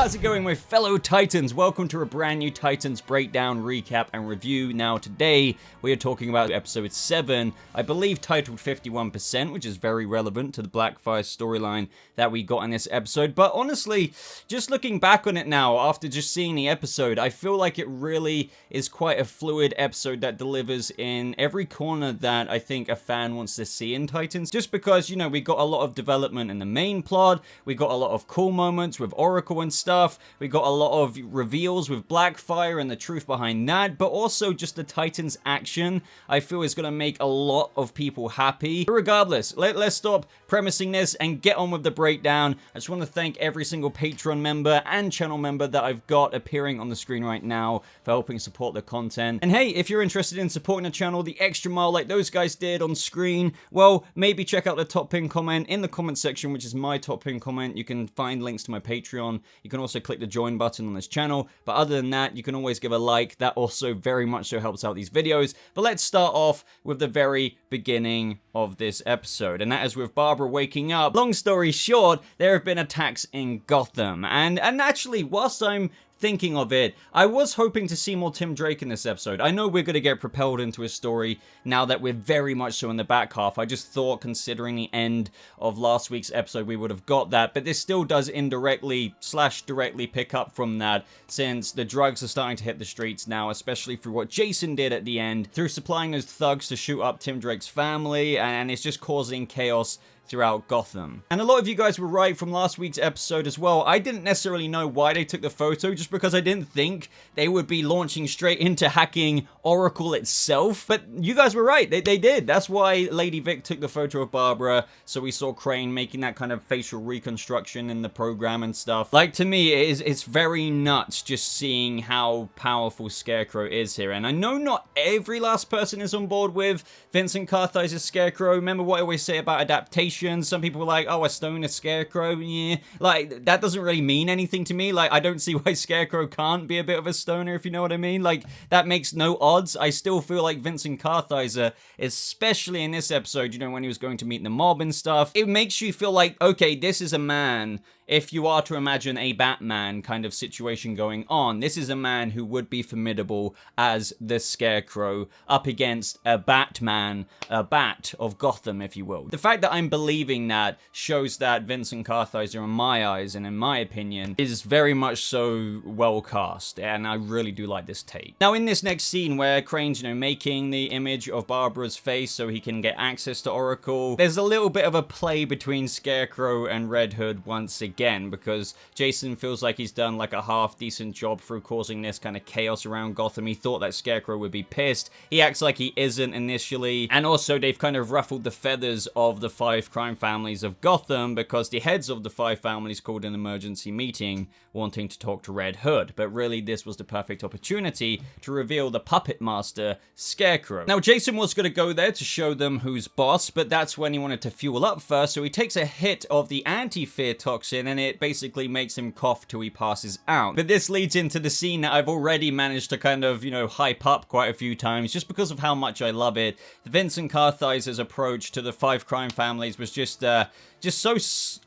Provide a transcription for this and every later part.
How's it going, my fellow Titans? Welcome to a brand new Titans breakdown, recap, and review. Now, today, we are talking about episode 7, I believe titled 51%, which is very relevant to the Blackfire storyline that we got in this episode. But honestly, just looking back on it now, after just seeing the episode, I feel like it really is quite a fluid episode that delivers in every corner that I think a fan wants to see in Titans. Just because, you know, we got a lot of development in the main plot, we got a lot of cool moments with Oracle and stuff, we got a lot of reveals with Blackfire and the truth behind that, but also just the Titans action I feel is going to make a lot of people happy. But regardless, let's stop premising this and get on with the breakdown. I just want to thank every single Patreon member and channel member that I've got appearing on the screen right now for helping support the content. And hey, if you're interested in supporting the channel the extra mile like those guys did on screen, well, maybe check out the top pin comment in the comment section, which is my top pin comment. You can find links to my Patreon. You can also click the join button on this channel, but other than that, you can always give a like. That also very much so helps out these videos. But let's start off with the very beginning of this episode, and that is with Barbara waking up. Long story short, there have been attacks in Gotham, and actually, whilst I'm thinking of it, I was hoping to see more Tim Drake in this episode. I know we're going to get propelled into his story now that we're very much so in the back half. I just thought, considering the end of last week's episode, we would have got that, but this still does indirectly / directly pick up from that, since the drugs are starting to hit the streets now, especially through what Jason did at the end, through supplying those thugs to shoot up Tim Drake's family, and it's just causing chaos throughout Gotham. And a lot of you guys were right from last week's episode as well. I didn't necessarily know why they took the photo, just because I didn't think they would be launching straight into hacking Oracle itself. But you guys were right, they did. That's why Lady Vic took the photo of Barbara, so we saw Crane making that kind of facial reconstruction in the program and stuff. Like, to me, it's very nuts just seeing how powerful Scarecrow is here. And I know not every last person is on board with Vincent Kartheiser's Scarecrow. Remember what I always say about adaptation? Some people were like, oh, a stoner Scarecrow, yeah. Like, that doesn't really mean anything to me. Like, I don't see why Scarecrow can't be a bit of a stoner, if you know what I mean. Like, that makes no odds. I still feel like Vincent Kartheiser, especially in this episode, you know, when he was going to meet the mob and stuff, it makes you feel like, okay, this is a man. If you are to imagine a Batman kind of situation going on, this is a man who would be formidable as the Scarecrow up against a Batman, a Bat of Gotham, if you will. The fact that I'm believing that shows that Vincent Kartheiser, in my eyes and in my opinion, is very much so well cast, and I really do like this take. Now, in this next scene where Crane's, you know, making the image of Barbara's face so he can get access to Oracle, there's a little bit of a play between Scarecrow and Red Hood once again, because Jason feels like he's done like a half-decent job through causing this kind of chaos around Gotham. He thought that Scarecrow would be pissed. He acts like he isn't initially, and also they've kind of ruffled the feathers of the 5 crime families of Gotham, because the heads of the 5 families called an emergency meeting wanting to talk to Red Hood. But really, this was the perfect opportunity to reveal the puppet master, Scarecrow. Now, Jason was going to go there to show them who's boss, but that's when he wanted to fuel up first, so he takes a hit of the anti-fear toxin, and it basically makes him cough till he passes out. But this leads into the scene that I've already managed to kind of, you know, hype up quite a few times, just because of how much I love it. Vincent Kartheiser's approach to the 5 crime families was just so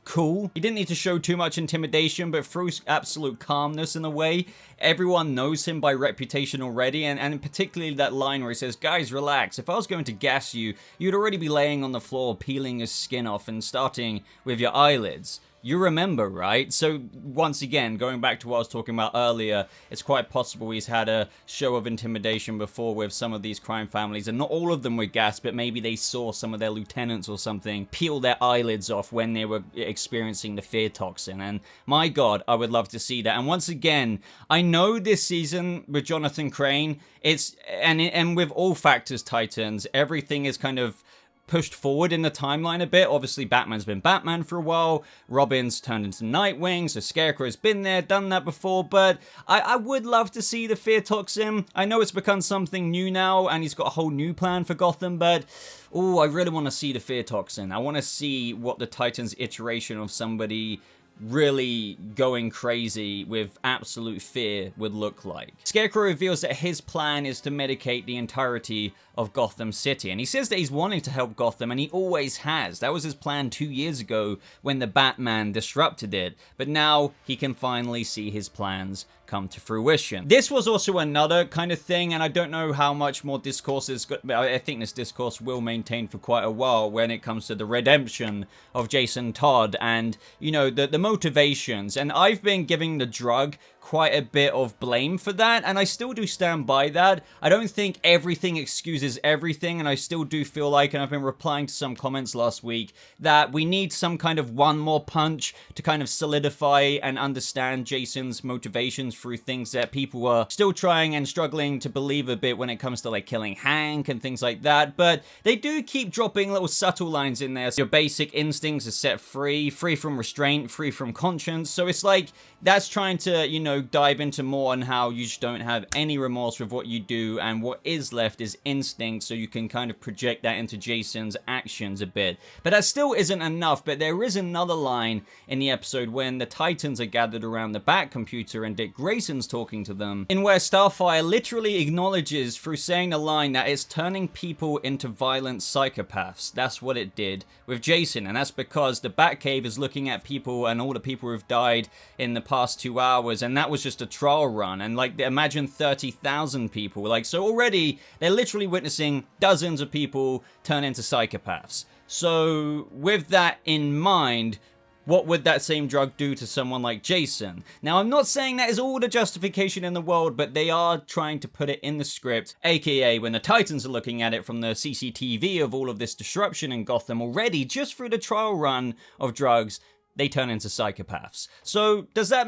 cool. He didn't need to show too much intimidation, but through absolute calmness in a way. Everyone knows him by reputation already, and particularly that line where he says, guys, relax. If I was going to gas you, you'd already be laying on the floor, peeling your skin off and starting with your eyelids. You remember, right? So once again, going back to what I was talking about earlier, it's quite possible he's had a show of intimidation before with some of these crime families, and not all of them were gassed, but maybe they saw some of their lieutenants or something peel their eyelids off when they were experiencing the fear toxin, and my god, I would love to see that. And once again, I know this season with Jonathan Crane, and with all Factors Titans, everything is kind of pushed forward in the timeline a bit. Obviously, Batman's been Batman for a while, Robin's turned into Nightwing, so Scarecrow's been there, done that before, but I would love to see the fear toxin. I know it's become something new now, and he's got a whole new plan for Gotham, but oh, I really want to see the fear toxin. I want to see what the Titans iteration of somebody really going crazy with absolute fear would look like. Scarecrow reveals that his plan is to medicate the entirety of Gotham City, and he says that he's wanting to help Gotham, and he always has. That was his plan 2 years ago when the Batman disrupted it, but now he can finally see his plans come to fruition. This was also another kind of thing, and I don't know how much more discourse is good. I think this discourse will maintain for quite a while when it comes to the redemption of Jason Todd and, you know, the motivations. And I've been giving the drug quite a bit of blame for that, and I still do stand by that. I don't think everything excuses everything, and I still do feel like, and I've been replying to some comments last week, that we need some kind of one more punch to kind of solidify and understand Jason's motivations through things that people are still trying and struggling to believe a bit when it comes to like killing Hank and things like that. But they do keep dropping little subtle lines in there. So your basic instincts are set free from restraint, free from conscience. So it's like that's trying to, you know, dive into more on how you just don't have any remorse with what you do, and what is left is instinct, so you can kind of project that into Jason's actions a bit. But that still isn't enough. But there is another line in the episode when the Titans are gathered around the Bat computer and Dick Grayson's talking to them, in where Starfire literally acknowledges through saying the line that it's turning people into violent psychopaths. That's what it did with Jason, and that's because the Batcave is looking at people and all the people who've died in the past 2 hours, and that was just a trial run. And like, imagine 30,000 people. Like, so already they're literally witnessing dozens of people turn into psychopaths. So with that in mind, what would that same drug do to someone like Jason? Now, I'm not saying that is all the justification in the world, but they are trying to put it in the script, aka when the Titans are looking at it from the CCTV of all of this disruption in Gotham already, just through the trial run of drugs, they turn into psychopaths. So does that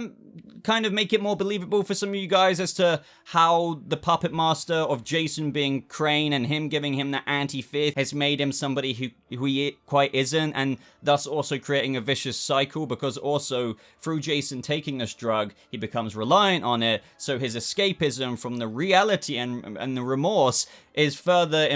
kind of make it more believable for some of you guys as to how the puppet master of Jason being Crane and him giving him that anti-fear has made him somebody who he quite isn't, and thus also creating a vicious cycle? Because also through Jason taking this drug, he becomes reliant on it, so his escapism from the reality and the remorse is further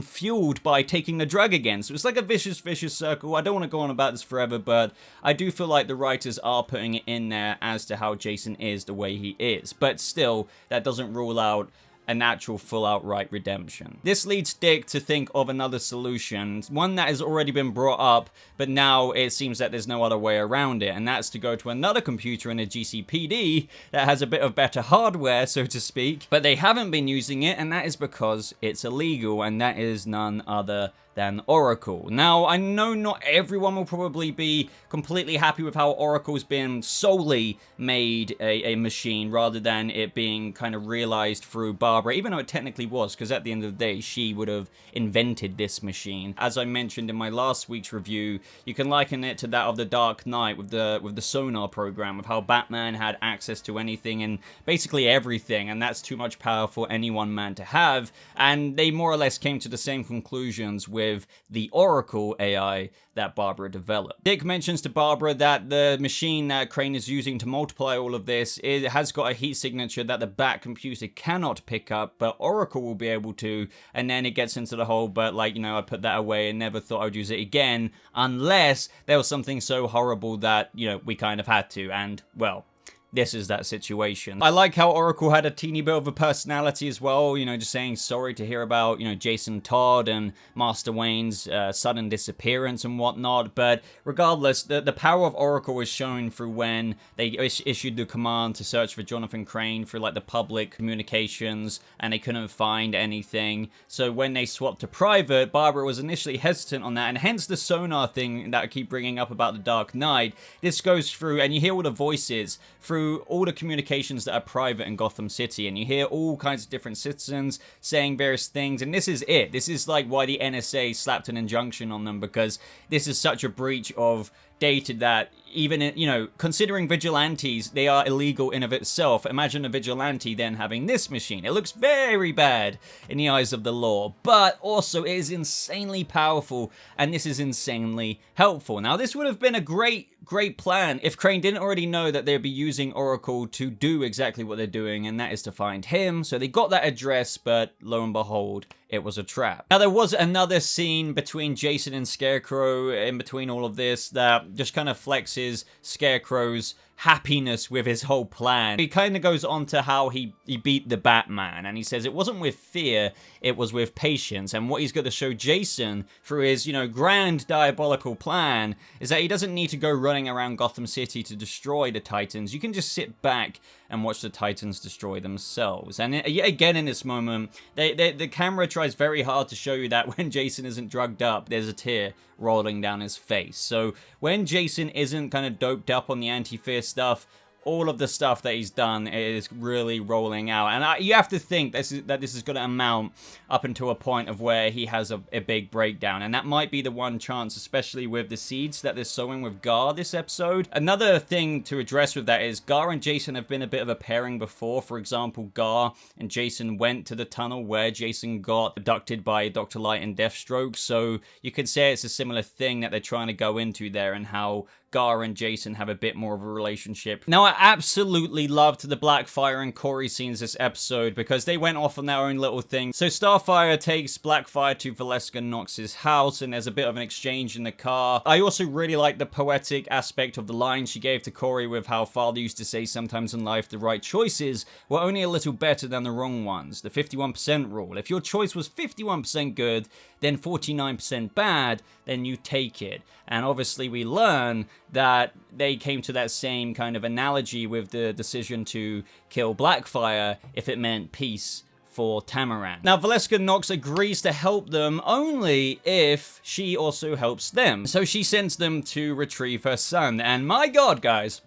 fueled by taking the drug again. So it's like a vicious circle. I don't want to go on about this forever, but I do feel like the writers are putting it in there as to how Jason is the way he is. But still, that doesn't rule out an actual full outright redemption. This leads Dick to think of another solution, one that has already been brought up, but now it seems that there's no other way around it, and that's to go to another computer in the GCPD that has a bit of better hardware, so to speak, but they haven't been using it, and that is because it's illegal, and that is none other than Oracle. Now, I know not everyone will probably be completely happy with how Oracle's been solely made a machine rather than it being kind of realized through Barbara, even though it technically was, because at the end of the day, she would have invented this machine. As I mentioned in my last week's review, you can liken it to that of the Dark Knight with the sonar program, of how Batman had access to anything and basically everything, and that's too much power for any one man to have, and they more or less came to the same conclusions with the Oracle AI that Barbara developed. Dick mentions to Barbara that the machine that Crane is using to multiply all of this, it has got a heat signature that the Bat computer cannot pick up, but Oracle will be able to, and then it gets into the whole, but like, you know, I put that away and never thought I'd use it again, unless there was something so horrible that, you know, we kind of had to, and, well, this is that situation. I like how Oracle had a teeny bit of a personality as well, you know, just saying sorry to hear about, you know, Jason Todd and Master Wayne's sudden disappearance and whatnot, but regardless, the power of Oracle was shown through when they issued the command to search for Jonathan Crane through, like, the public communications, and they couldn't find anything. So when they swapped to private, Barbara was initially hesitant on that, and hence the sonar thing that I keep bringing up about the Dark Knight. This goes through, and you hear all the voices through all the communications that are private in Gotham City, and you hear all kinds of different citizens saying various things, and this is it. This is like why the NSA slapped an injunction on them, because this is such a breach of data that even, you know, considering vigilantes, they are illegal in of itself. Imagine a vigilante then having this machine. It looks very bad in the eyes of the law, but also it is insanely powerful, and this is insanely helpful. Now, this would have been a great plan if Crane didn't already know that they'd be using Oracle to do exactly what they're doing, and that is to find him. So they got that address, but lo and behold, it was a trap. Now, there was another scene between Jason and Scarecrow in between all of this that just kind of flexes Scarecrow's happiness with his whole plan. He kind of goes on to how he beat the Batman, and he says it wasn't with fear, it was with patience. And what he's going to show Jason through his, grand diabolical plan is that he doesn't need to go running around Gotham City to destroy the Titans. You can just sit back and watch the Titans destroy themselves. And yet again in this moment, the camera tries very hard to show you that when Jason isn't drugged up, there's a tear rolling down his face. So when Jason isn't kind of doped up on the anti-fear stuff, all of the stuff that he's done is really rolling out. And you have to think this is going to amount up until a point of where he has a big breakdown. And that might be the one chance, especially with the seeds that they're sowing with Gar this episode. Another thing to address with that is Gar and Jason have been a bit of a pairing before. For example, Gar and Jason went to the tunnel where Jason got abducted by Dr. Light and Deathstroke. So you could say it's a similar thing that they're trying to go into there, and how Gar and Jason have a bit more of a relationship. Now, I absolutely loved the Blackfire and Corey scenes this episode because they went off on their own little thing. So Starfire takes Blackfire to Valeska Knox's house, and there's a bit of an exchange in the car. I also really like the poetic aspect of the line she gave to Corey with how Father used to say sometimes in life the right choices were only a little better than the wrong ones. The 51% rule. If your choice was 51% good, then 49% bad, then you take it. And obviously we learn that they came to that same kind of analogy with the decision to kill Blackfire if it meant peace for Tamaran. Now, Valeska Knox agrees to help them only if she also helps them. So she sends them to retrieve her son. And my God, guys,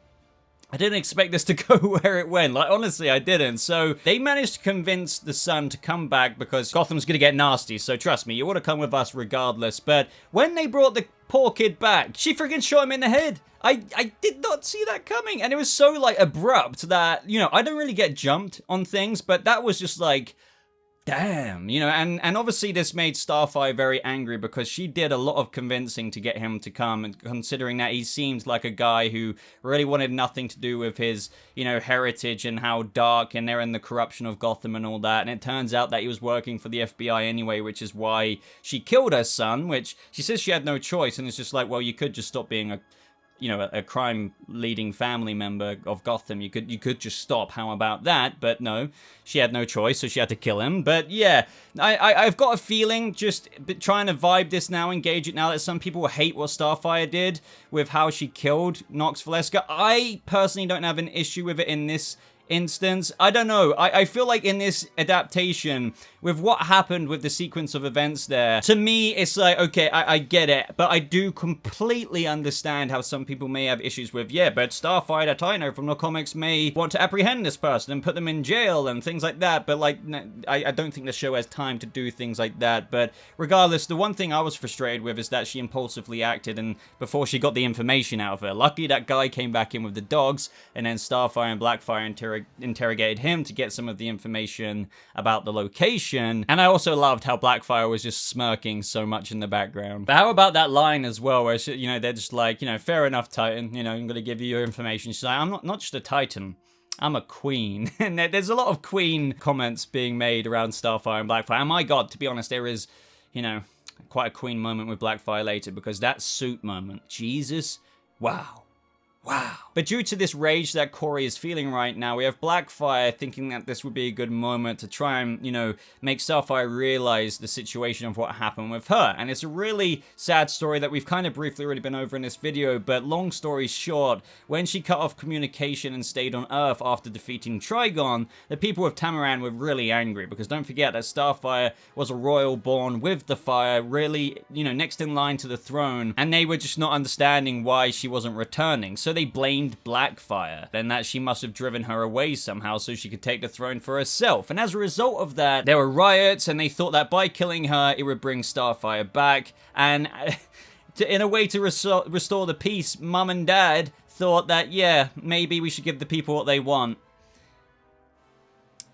I didn't expect this to go where it went. Like, honestly, I didn't. So they managed to convince the son to come back because Gotham's gonna get nasty. So trust me, you ought to come with us regardless. But when they brought the poor kid back, she freaking shot him in the head. I did not see that coming. And it was so, like, abrupt that, I don't really get jumped on things, but that was just like, damn, and obviously this made Starfire very angry because she did a lot of convincing to get him to come, and considering that he seemed like a guy who really wanted nothing to do with his, heritage and how dark and they're in the corruption of Gotham and all that. And it turns out that he was working for the FBI anyway, which is why she killed her son, which she says she had no choice. And it's just like, well, you could just stop being a crime-leading family member of Gotham. You could just stop. How about that? But no, she had no choice, so she had to kill him. But yeah, I've got a feeling, just trying to vibe this now, engage it now, that some people hate what Starfire did with how she killed Knox Valeska. I personally don't have an issue with it in this instance. I don't know. I feel like in this adaptation, with what happened with the sequence of events there, to me, it's like, okay, I get it, but I do completely understand how some people may have issues with, yeah, but Starfire, that I know from the comics, may want to apprehend this person and put them in jail and things like that, but like, I don't think the show has time to do things like that. But regardless, the one thing I was frustrated with is that she impulsively acted, and before she got the information out of her. Luckily, that guy came back in with the dogs, and then Starfire and Blackfire interrogated him to get some of the information about the location. And I also loved how Blackfire was just smirking so much in the background. But how about that line as well, where she, they're just like, fair enough, Titan, I'm gonna give you your information. She's like, I'm not just a Titan, I'm a queen. And there's a lot of queen comments being made around Starfire and Blackfire. And my God, to be honest, there is, quite a queen moment with Blackfire later, because that suit moment, Jesus, wow. But due to this rage that Corey is feeling right now, we have Blackfire thinking that this would be a good moment to try and, make Starfire realize the situation of what happened with her. And it's a really sad story that we've kind of briefly already been over in this video, but long story short, when she cut off communication and stayed on Earth after defeating Trigon, the people of Tamaran were really angry, because don't forget that Starfire was a royal born with the fire, really, next in line to the throne, and they were just not understanding why she wasn't returning. So they blamed Blackfire, then that she must have driven her away somehow so she could take the throne for herself. And as a result of that, there were riots, and they thought that by killing her, it would bring Starfire back. And in a way to restore the peace, Mum and Dad thought that, yeah, maybe we should give the people what they want.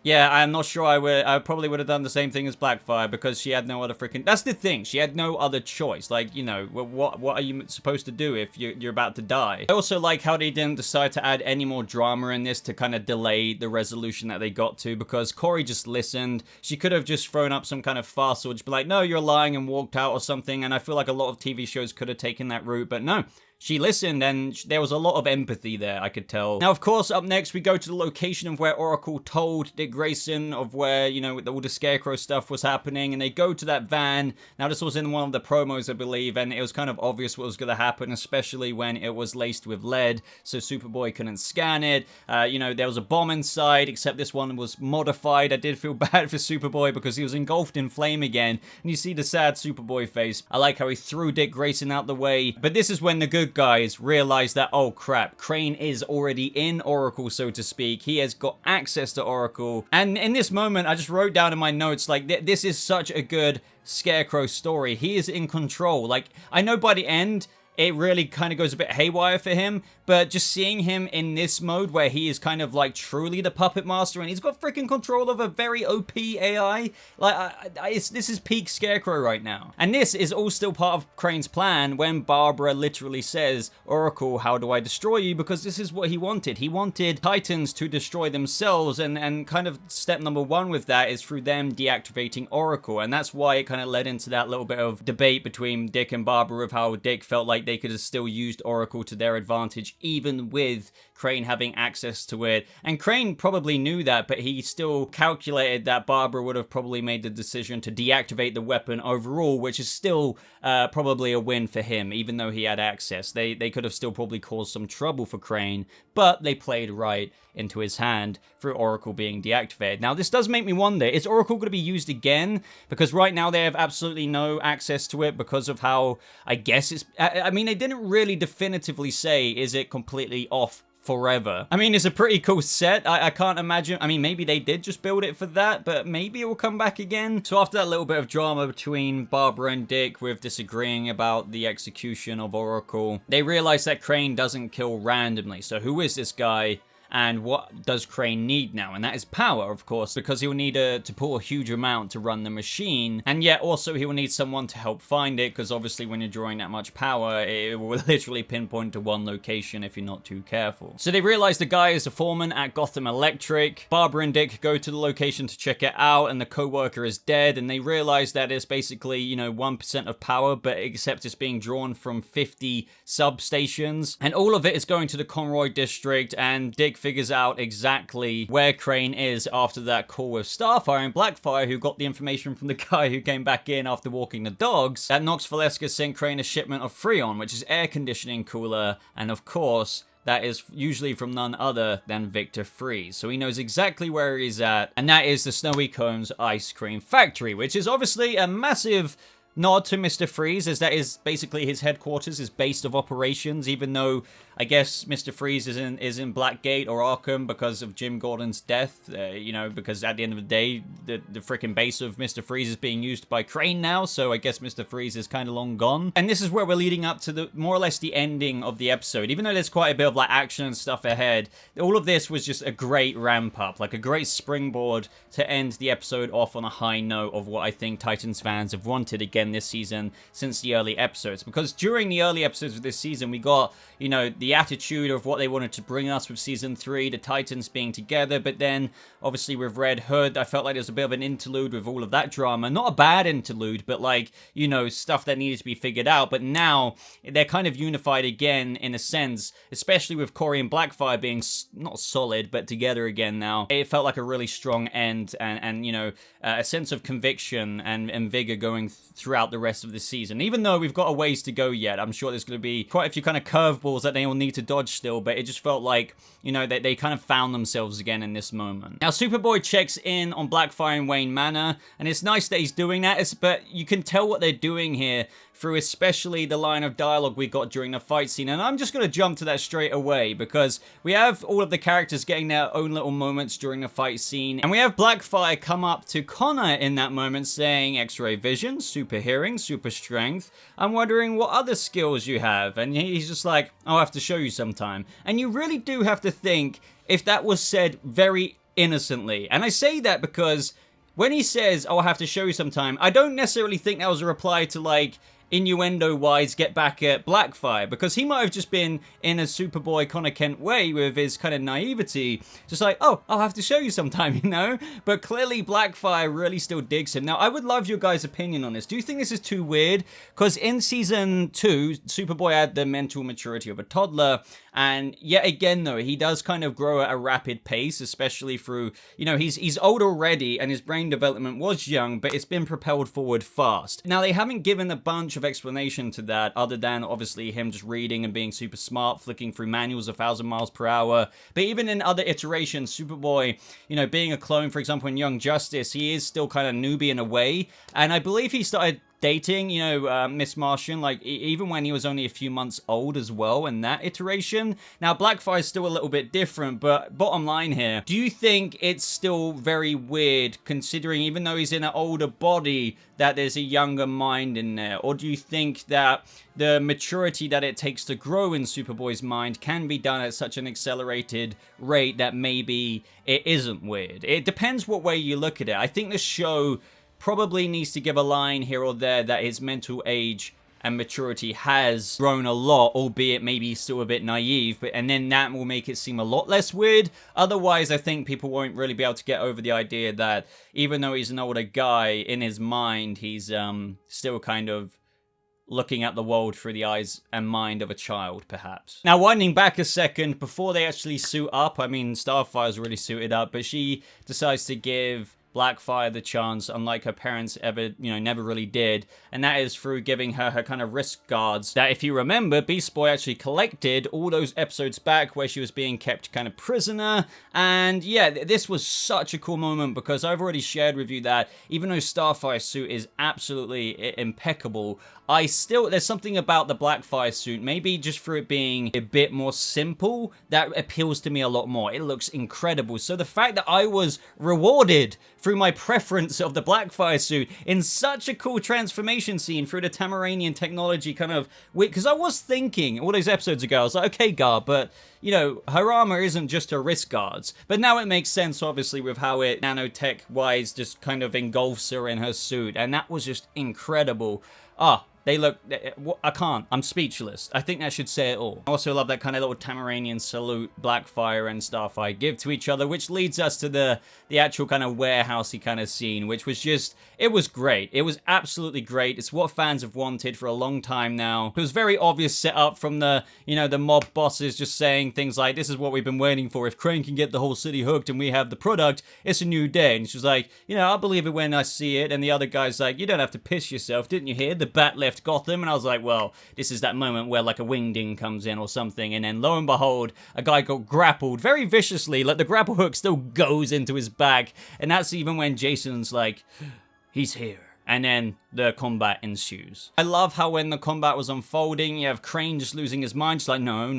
Yeah, I'm not sure I probably would have done the same thing as Blackfire, because she had no other freaking... That's the thing, she had no other choice. Like, what are you supposed to do if you're about to die? I also like how they didn't decide to add any more drama in this to kind of delay the resolution that they got to, because Corey just listened. She could have just thrown up some kind of farce or just be like, no, you're lying, and walked out or something, and I feel like a lot of TV shows could have taken that route, but no. she listened, and there was a lot of empathy there, I could tell. Now, of course, up next, we go to the location of where Oracle told Dick Grayson of where, you know, all the Scarecrow stuff was happening, and they go to that van. Now, this was in one of the promos, I believe, and it was kind of obvious what was going to happen, especially when it was laced with lead, so Superboy couldn't scan it. You know, there was a bomb inside, except this one was modified. I did feel bad for Superboy because he was engulfed in flame again, and you see the sad Superboy face. I like how he threw Dick Grayson out the way, but this is when the good guys realize that, oh crap, Crane is already in Oracle, so to speak. He has got access to Oracle, and in this moment, I just wrote down in my notes, like, this is such a good Scarecrow story. He is in control. Like, I know by the end, it really kind of goes a bit haywire for him, but just seeing him in this mode where he is kind of like truly the puppet master and he's got freaking control of a very OP AI, like, this is peak Scarecrow right now. And this is all still part of Crane's plan when Barbara literally says, Oracle, how do I destroy you? Because this is what he wanted. He wanted Titans to destroy themselves, and kind of step number one with that is through them deactivating Oracle, and that's why it kind of led into that little bit of debate between Dick and Barbara of how Dick felt like they could have still used Oracle to their advantage, even with Crane having access to it. And Crane probably knew that, but he still calculated that Barbara would have probably made the decision to deactivate the weapon overall, which is still probably a win for him, even though he had access. They could have still probably caused some trouble for Crane, but they played right into his hand through Oracle being deactivated. Now, this does make me wonder, is Oracle going to be used again? Because right now they have absolutely no access to it because of how, I guess it's... I mean, they didn't really definitively say, is it completely off forever? I mean, it's a pretty cool set. I can't imagine. I mean, maybe they did just build it for that, but maybe it will come back again. So after that little bit of drama between Barbara and Dick with disagreeing about the execution of Oracle, they realize that Crane doesn't kill randomly. So who is this guy? And what does Crane need now? And that is power, of course, because he'll need to pull a huge amount to run the machine. And yet also he will need someone to help find it, because obviously when you're drawing that much power, it will literally pinpoint to one location if you're not too careful. So they realize the guy is a foreman at Gotham Electric. Barbara and Dick go to the location to check it out, and the co-worker is dead, and they realize that it's basically, you know, 1% of power, but except it's being drawn from 50 substations. And all of it is going to the Conroy district, and Dick figures out exactly where Crane is after that call with Starfire and Blackfire, who got the information from the guy who came back in after walking the dogs, that Nox Valeska sent Crane a shipment of Freon, which is air conditioning cooler, and of course, that is usually from none other than Victor Freeze. So he knows exactly where he's at, and that is the Snowy Cones Ice Cream Factory, which is obviously a massive nod to Mr. Freeze, as that is basically his headquarters, his base of operations, even though I guess Mr. Freeze is in Blackgate or Arkham because of Jim Gordon's death, you know, because at the end of the day, the freaking base of Mr. Freeze is being used by Crane now, so I guess Mr. Freeze is kind of long gone. And this is where we're leading up to the more or less the ending of the episode. Even though there's quite a bit of like action and stuff ahead, all of this was just a great ramp up, like a great springboard to end the episode off on a high note of what I think Titans fans have wanted again this season since the early episodes. Because during the early episodes of this season, we got, you know, the attitude of what they wanted to bring us with season 3, the Titans being together, but then obviously with Red Hood, I felt like there was a bit of an interlude with all of that drama. Not a bad interlude, but like, you know, stuff that needed to be figured out. But now they're kind of unified again in a sense, especially with Corey and Blackfire being not solid, but together again now. It felt like a really strong end and you know, a sense of conviction and vigor going throughout the rest of the season. Even though we've got a ways to go yet, I'm sure there's going to be quite a few kind of curveballs that they all need to dodge still, but it just felt like, you know, they kind of found themselves again in this moment. Now, Superboy checks in on Blackfire and Wayne Manor, and it's nice that he's doing that, but you can tell what they're doing here through especially the line of dialogue we got during the fight scene. And I'm just going to jump to that straight away, because we have all of the characters getting their own little moments during the fight scene. And we have Blackfire come up to Connor in that moment saying, X-ray vision, super hearing, super strength. I'm wondering what other skills you have. And he's just like, I'll have to show you sometime. And you really do have to think if that was said very innocently. And I say that because when he says, I'll have to show you sometime, I don't necessarily think that was a reply to like innuendo-wise get back at Blackfire, because he might have just been in a Superboy Connor Kent way with his kind of naivety, just like, oh, I'll have to show you sometime, you know? But clearly Blackfire really still digs him. Now, I would love your guys' opinion on this. Do you think this is too weird? Because in Season 2, Superboy had the mental maturity of a toddler, and yet again, though, he does kind of grow at a rapid pace, especially through, you know, he's old already, and his brain development was young, but it's been propelled forward fast. Now, they haven't given a bunch of explanation to that, other than, obviously, him just reading and being super smart, flicking through manuals 1,000 miles per hour. But even in other iterations, Superboy, you know, being a clone, for example, in Young Justice, he is still kind of newbie in a way, and I believe he started dating, you know, Miss Martian, like, even when he was only a few months old as well in that iteration. Now, Blackfire is still a little bit different, but bottom line here, do you think it's still very weird, considering even though he's in an older body, that there's a younger mind in there? Or do you think that the maturity that it takes to grow in Superboy's mind can be done at such an accelerated rate that maybe it isn't weird? It depends what way you look at it. I think the show probably needs to give a line here or there that his mental age and maturity has grown a lot, albeit maybe still a bit naive, and then that will make it seem a lot less weird. Otherwise, I think people won't really be able to get over the idea that even though he's an older guy, in his mind, he's still kind of looking at the world through the eyes and mind of a child, perhaps. Now, winding back a second, before they actually suit up, I mean, Starfire's already suited up, but she decides to give Blackfire the chance, unlike her parents ever, you know, never really did, and that is through giving her her kind of wrist guards that, if you remember, Beast Boy actually collected all those episodes back where she was being kept kind of prisoner. And yeah, this was such a cool moment, because I've already shared with you that even though Starfire's suit is absolutely impeccable, there's something about the Blackfire suit, maybe just for it being a bit more simple, that appeals to me a lot more. It looks incredible. So the fact that I was rewarded through my preference of the Blackfire suit in such a cool transformation scene through the Tamaranian technology kind of, because I was thinking all those episodes ago, I was like, okay, Gar, but you know, her armor isn't just her wrist guards. But now it makes sense, obviously, with how it nanotech-wise just kind of engulfs her in her suit, and that was just incredible. They look, I can't, I'm speechless. I think that should say it all. I also love that kind of little Tamaranian salute Blackfire and Starfire give to each other, which leads us to the actual kind of warehousey kind of scene, which was just, it was great. It was absolutely great. It's what fans have wanted for a long time now. It was very obvious setup from the, you know, the mob bosses just saying things like, this is what we've been waiting for. If Crane can get the whole city hooked and we have the product, it's a new day. And she was like, you know, I'll believe it when I see it. And the other guy's like, you don't have to piss yourself. Didn't you hear? The bat left Gotham. And I was like, well, this is that moment where like a wingding comes in or something, and then lo and behold, a guy got grappled very viciously, like the grapple hook still goes into his back, and that's even when Jason's like, he's here. And then the combat ensues. I love how when the combat was unfolding, you have Crane just losing his mind, just like, no,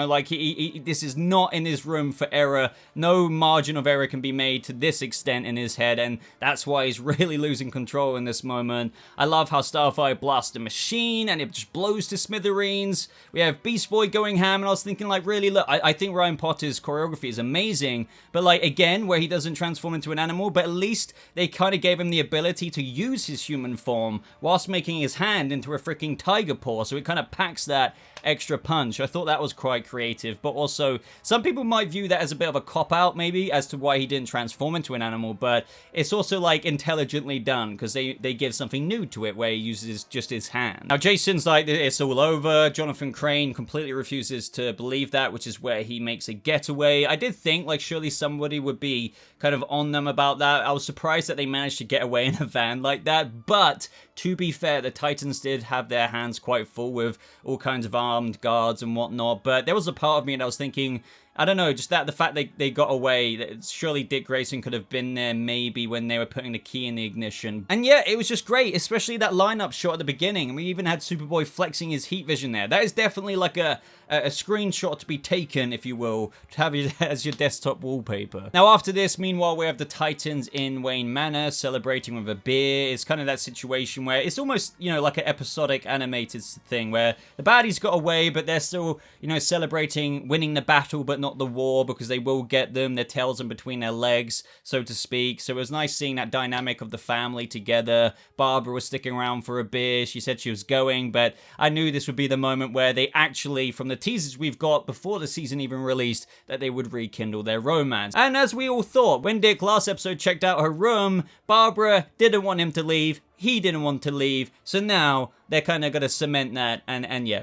like, this is not in his room for error. No margin of error can be made to this extent in his head, and that's why he's really losing control in this moment. I love how Starfire blasts the machine, and it just blows to smithereens. We have Beast Boy going ham, and I was thinking, like, really, look, I think Ryan Potter's choreography is amazing, but, like, again, where he doesn't transform into an animal, but at least they kind of gave him the ability to use his human form whilst making his hand into a freaking tiger paw, so it kind of packs that extra punch. I thought that was quite creative, but also some people might view that as a bit of a cop-out maybe as to why he didn't transform into an animal, but it's also like intelligently done because they give something new to it where he uses just his hand. Now Jason's like, it's all over. Jonathan Crane completely refuses to believe that, which is where he makes a getaway. I did think like surely somebody would be kind of on them about that. I was surprised that they managed to get away in a van like that, but to be fair, the Titans did have their hands quite full with all kinds of armed guards and whatnot, but there was a part of me that I was thinking, I don't know, just that the fact they got away, that surely Dick Grayson could have been there maybe when they were putting the key in the ignition. And yeah, it was just great, especially that lineup shot at the beginning. And we even had Superboy flexing his heat vision there. That is definitely like a screenshot to be taken, if you will, to have it as your desktop wallpaper. Now after this, meanwhile, we have the Titans in Wayne Manor celebrating with a beer. It's kind of that situation where it's almost, you know, like an episodic animated thing where the baddies got away, but they're still, you know, celebrating winning the battle, but not not the war, because they will get them, their tails in between their legs, so to speak. So it was nice seeing that dynamic of the family together. Barbara was sticking around for a beer. She said she was going, but I knew this would be the moment where they actually, from the teasers we've got before the season even released, that they would rekindle their romance. And as we all thought, when Dick last episode checked out her room, Barbara didn't want him to leave. He didn't want to leave. So now they're kind of going to cement that, and yeah.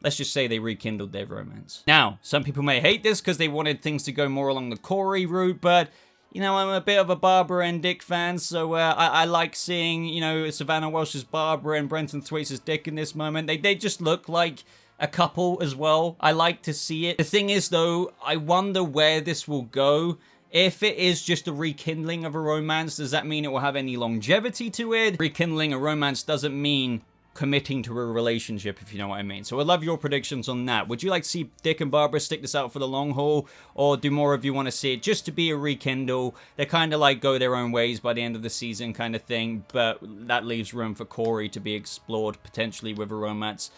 Let's just say they rekindled their romance. Now, some people may hate this because they wanted things to go more along the Corey route, but, you know, I'm a bit of a Barbara and Dick fan, so I like seeing, you know, Savannah Welsh's Barbara and Brenton Thwaites' Dick in this moment. They just look like a couple as well. I like to see it. The thing is, though, I wonder where this will go. If it is just a rekindling of a romance, does that mean it will have any longevity to it? Rekindling a romance doesn't mean committing to a relationship, if you know what I mean. So I'd love your predictions on that. Would you like to see Dick and Barbara stick this out for the long haul, or do more of you want to see it just to be a rekindle? They kind of like go their own ways by the end of the season kind of thing, but that leaves room for Corey to be explored potentially with a romance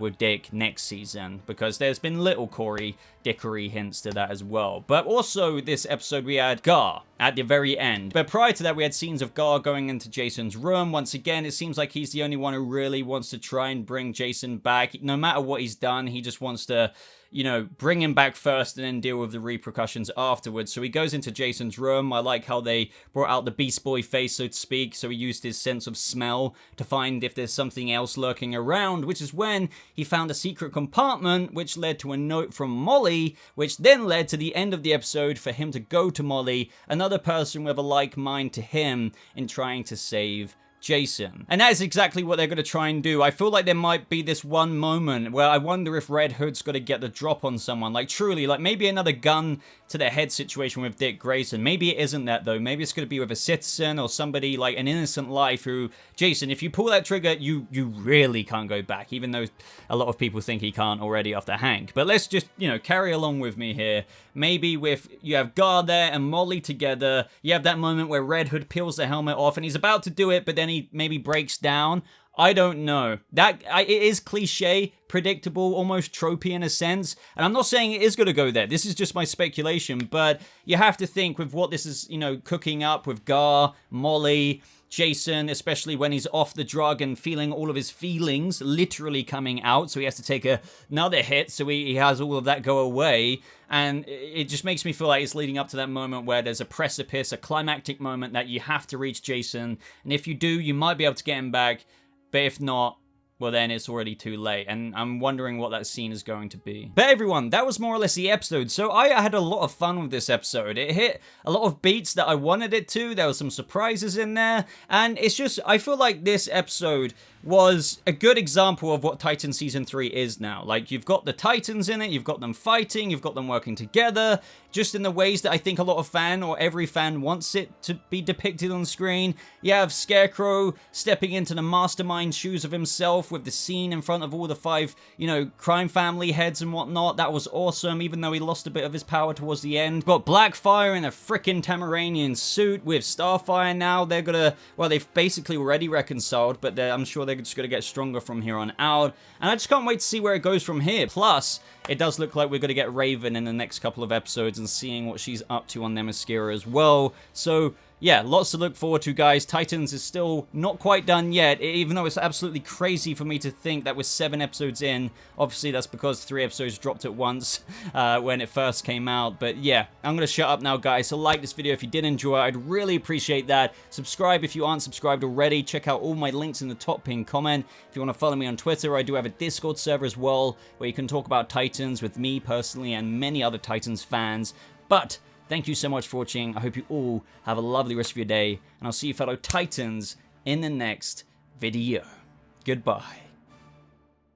with Dick next season, because there's been little Corey Dickery hints to that as well. But also this episode we had Gar at the very end, but prior to that we had scenes of Gar going into Jason's room. Once again, it seems like he's the only one who really wants to try and bring Jason back. No matter what he's done, he just wants to, you know, bring him back first and then deal with the repercussions afterwards. So he goes into Jason's room. I like how they brought out the Beast Boy face, so to speak. So he used his sense of smell to find if there's something else lurking around, which is when he found a secret compartment, which led to a note from Molly, which then led to the end of the episode for him to go to Molly, another person with a like mind to him, in trying to save Jason. And that is exactly what they're going to try and do. I feel like there might be this one moment where I wonder if Red Hood's got to get the drop on someone. Like, truly, like maybe another gun to the head situation with Dick Grayson. Maybe it isn't that, though. Maybe it's going to be with a citizen or somebody, like an innocent life who, Jason, if you pull that trigger, you really can't go back, even though a lot of people think he can't already after Hank. But let's just, you know, carry along with me here. Maybe with, you have Gar there and Molly together, you have that moment where Red Hood peels the helmet off and he's about to do it, but then he maybe breaks down. I don't know. It is cliche, predictable, almost tropey in a sense. And I'm not saying it is going to go there. This is just my speculation. But you have to think with what this is, you know, cooking up with Gar, Molly, Jason, especially when he's off the drug and feeling all of his feelings literally coming out. So he has to take another hit so he has all of that go away. And it just makes me feel like it's leading up to that moment where there's a precipice, a climactic moment that you have to reach Jason. And if you do, you might be able to get him back. But if not, well then it's already too late, and I'm wondering what that scene is going to be. But everyone, that was more or less the episode, so I had a lot of fun with this episode. It hit a lot of beats that I wanted it to, there were some surprises in there, and it's just, I feel like this episode was a good example of what Titan Season 3 is now. Like, you've got the Titans in it, you've got them fighting, you've got them working together, just in the ways that I think a lot of fan, or every fan, wants it to be depicted on screen. You have Scarecrow stepping into the mastermind shoes of himself with the scene in front of all the 5, you know, crime family heads and whatnot. That was awesome, even though he lost a bit of his power towards the end. Got Blackfire in a frickin' Tamaranian suit with Starfire now. They're gonna, well, they've basically already reconciled, but I'm sure they're just gonna get stronger from here on out. And I just can't wait to see where it goes from here. Plus, it does look like we're gonna get Raven in the next couple of episodes and seeing what she's up to on Themyscira as well. So, yeah, lots to look forward to, guys. Titans is still not quite done yet, even though it's absolutely crazy for me to think that we're 7 episodes in. Obviously, that's because 3 episodes dropped at once when it first came out. But yeah, I'm going to shut up now, guys. So like this video if you did enjoy it. I'd really appreciate that. Subscribe if you aren't subscribed already. Check out all my links in the top pinned comment. If you want to follow me on Twitter, I do have a Discord server as well, where you can talk about Titans with me personally and many other Titans fans. But thank you so much for watching. I hope you all have a lovely rest of your day, and I'll see you fellow Titans in the next video. Goodbye.